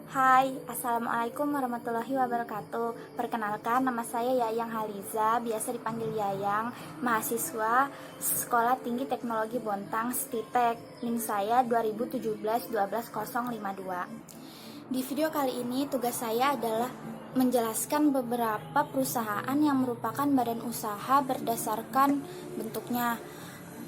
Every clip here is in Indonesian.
Hai, Assalamualaikum warahmatullahi wabarakatuh. Perkenalkan, nama saya Yayang Haliza, biasa dipanggil Yayang, mahasiswa Sekolah Tinggi Teknologi Bontang, STITEK. NIM saya 2017-12052. Di video kali ini, tugas saya adalah menjelaskan beberapa perusahaan yang merupakan badan usaha berdasarkan bentuknya.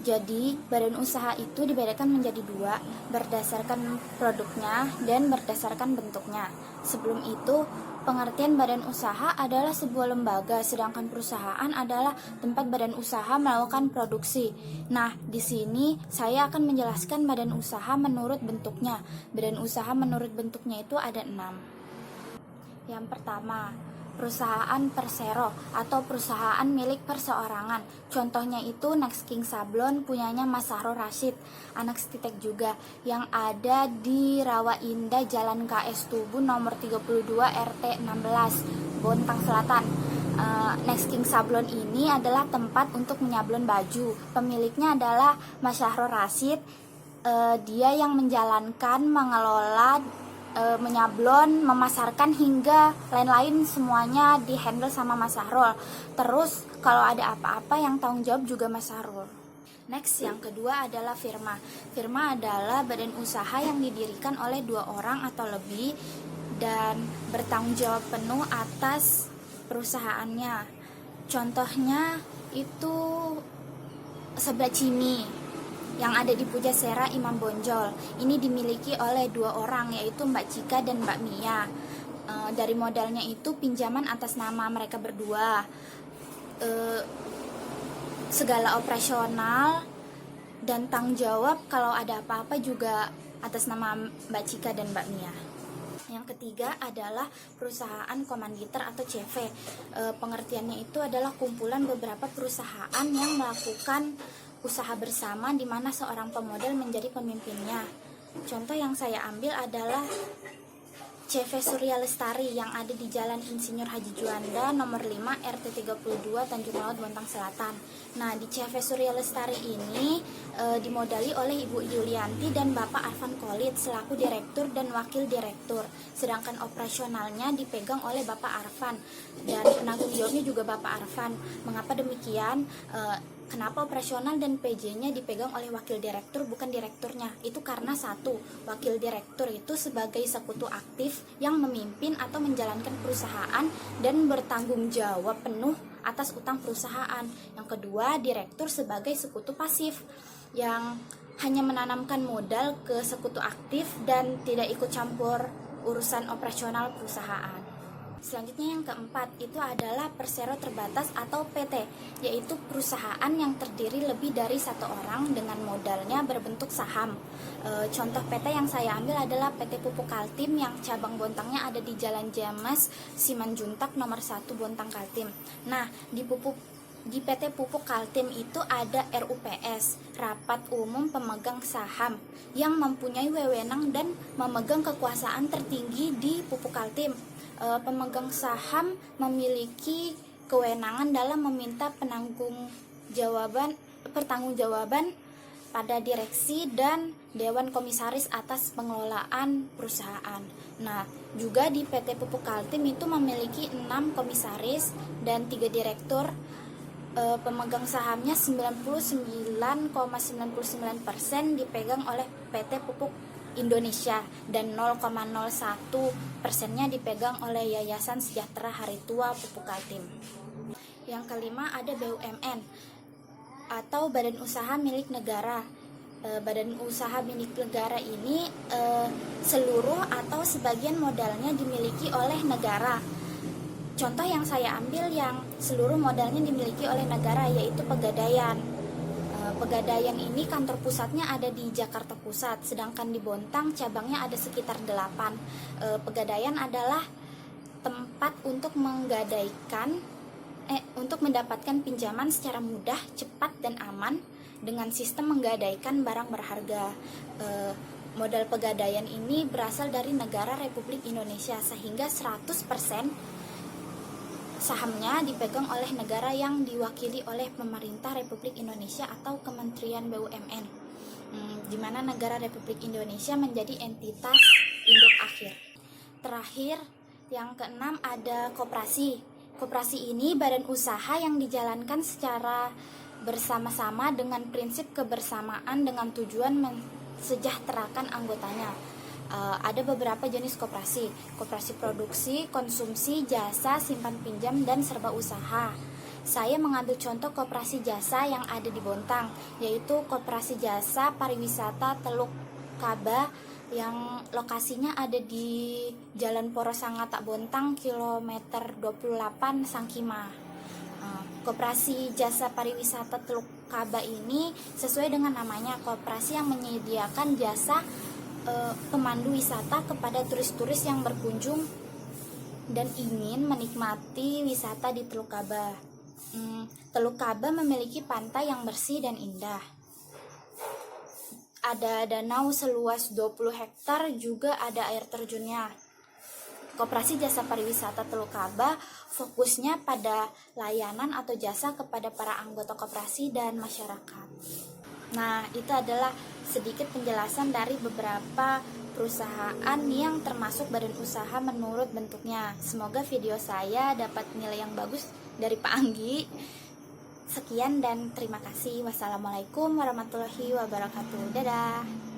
Jadi, badan usaha itu dibedakan menjadi dua, berdasarkan produknya dan berdasarkan bentuknya. Sebelum itu, pengertian badan usaha adalah sebuah lembaga, sedangkan perusahaan adalah tempat badan usaha melakukan produksi. Nah, di sini saya akan menjelaskan badan usaha menurut bentuknya. Badan usaha menurut bentuknya itu ada 6. Yang pertama, perusahaan persero atau perusahaan milik perseorangan. Contohnya itu Next King Sablon punyanya Mas Sahrul Rasyid, anak STITEK juga, yang ada di Rawa Indah, Jalan KS Tubun nomor 32 RT 16, Bontang Selatan. Next King Sablon ini adalah tempat untuk menyablon baju. Pemiliknya adalah Mas Sahrul Rasyid. Dia yang menjalankan, mengelola, menyablon, memasarkan hingga lain-lain semuanya dihandle sama Mas Sahrul. Terus kalau ada apa-apa yang tanggung jawab juga Mas Sahrul. Next, yang kedua adalah firma. Firma adalah badan usaha yang didirikan oleh 2 orang atau lebih dan bertanggung jawab penuh atas perusahaannya. Contohnya itu Seblak Cimi yang ada di Pujasera Imam Bonjol. Ini dimiliki oleh 2 orang, yaitu Mbak Cika dan Mbak Mia. Dari modalnya itu pinjaman atas nama mereka berdua. Segala operasional dan tanggung jawab kalau ada apa-apa juga atas nama Mbak Cika dan Mbak Mia. Yang ketiga adalah perusahaan komanditer atau CV. Pengertiannya itu adalah kumpulan beberapa perusahaan yang melakukan usaha bersama di mana seorang pemodal menjadi pemimpinnya. Contoh yang saya ambil adalah CV Surya Lestari yang ada di Jalan Insinyur Haji Juanda nomor 5 RT 32 Tanjung Laut Bontang Selatan. Nah, di CV Surya Lestari ini dimodali oleh Ibu Yulianti dan Bapak Arfan Kolit selaku direktur dan wakil direktur. Sedangkan operasionalnya dipegang oleh Bapak Arfan dan penanggung jawabnya juga Bapak Arfan. Mengapa demikian? Kenapa operasional dan PJ-nya dipegang oleh wakil direktur bukan direkturnya? Itu karena satu, wakil direktur itu sebagai sekutu aktif yang memimpin atau menjalankan perusahaan dan bertanggung jawab penuh atas utang perusahaan. Yang kedua, direktur sebagai sekutu pasif yang hanya menanamkan modal ke sekutu aktif dan tidak ikut campur urusan operasional perusahaan. Selanjutnya yang keempat itu adalah persero terbatas atau PT, yaitu perusahaan yang terdiri lebih dari 1 orang dengan modalnya berbentuk saham. Contoh PT yang saya ambil adalah PT Pupuk Kaltim yang cabang Bontangnya ada di Jalan James Simanjuntak nomor 1 Bontang Kaltim. Nah, di PT Pupuk Kaltim itu ada RUPS, Rapat Umum Pemegang Saham, yang mempunyai wewenang dan memegang kekuasaan tertinggi di Pupuk Kaltim. Pemegang saham memiliki kewenangan dalam meminta pertanggungjawaban pada direksi dan dewan komisaris atas pengelolaan perusahaan. Nah, juga di PT Pupuk Kaltim itu memiliki 6 komisaris dan 3 direktur. Pemegang sahamnya 99,99% dipegang oleh PT Pupuk Indonesia dan 0,01%-nya dipegang oleh Yayasan Sejahtera Hari Tua Pupuk Kaltim. Yang kelima ada BUMN atau Badan Usaha Milik Negara. Badan usaha milik negara ini seluruh atau sebagian modalnya dimiliki oleh negara. Contoh yang saya ambil yang seluruh modalnya dimiliki oleh negara yaitu Pegadaian. Pegadaian ini kantor pusatnya ada di Jakarta Pusat, sedangkan di Bontang cabangnya ada sekitar 8. Pegadaian adalah tempat untuk untuk mendapatkan pinjaman secara mudah, cepat, dan aman dengan sistem menggadaikan barang berharga. Modal Pegadaian ini berasal dari negara Republik Indonesia sehingga 100% sahamnya dipegang oleh negara yang diwakili oleh pemerintah Republik Indonesia atau Kementerian BUMN, di mana negara Republik Indonesia menjadi entitas induk akhir. terakhir, yang keenam ada koperasi. Koperasi ini badan usaha yang dijalankan secara bersama-sama dengan prinsip kebersamaan dengan tujuan mensejahterakan anggotanya. Ada beberapa jenis koperasi: koperasi produksi, konsumsi, jasa, simpan pinjam, dan serba usaha. Saya mengambil contoh koperasi jasa yang ada di Bontang, yaitu Koperasi Jasa Pariwisata Teluk Kaba yang lokasinya ada di Jalan Porosangata Bontang, kilometer 28 Sangkima. Koperasi Jasa Pariwisata Teluk Kaba ini sesuai dengan namanya, koperasi yang menyediakan jasa pemandu wisata kepada turis-turis yang berkunjung dan ingin menikmati wisata di Teluk Kaba. Teluk Kaba memiliki pantai yang bersih dan indah. Ada danau seluas 20 hektar, juga ada air terjunnya. Koperasi Jasa Pariwisata Teluk Kaba fokusnya pada layanan atau jasa kepada para anggota koperasi dan masyarakat. Nah, itu adalah sedikit penjelasan dari beberapa perusahaan yang termasuk badan usaha menurut bentuknya. Semoga video saya dapat nilai yang bagus dari Pak Anggi. Sekian dan terima kasih. Wassalamualaikum warahmatullahi wabarakatuh. Dadah.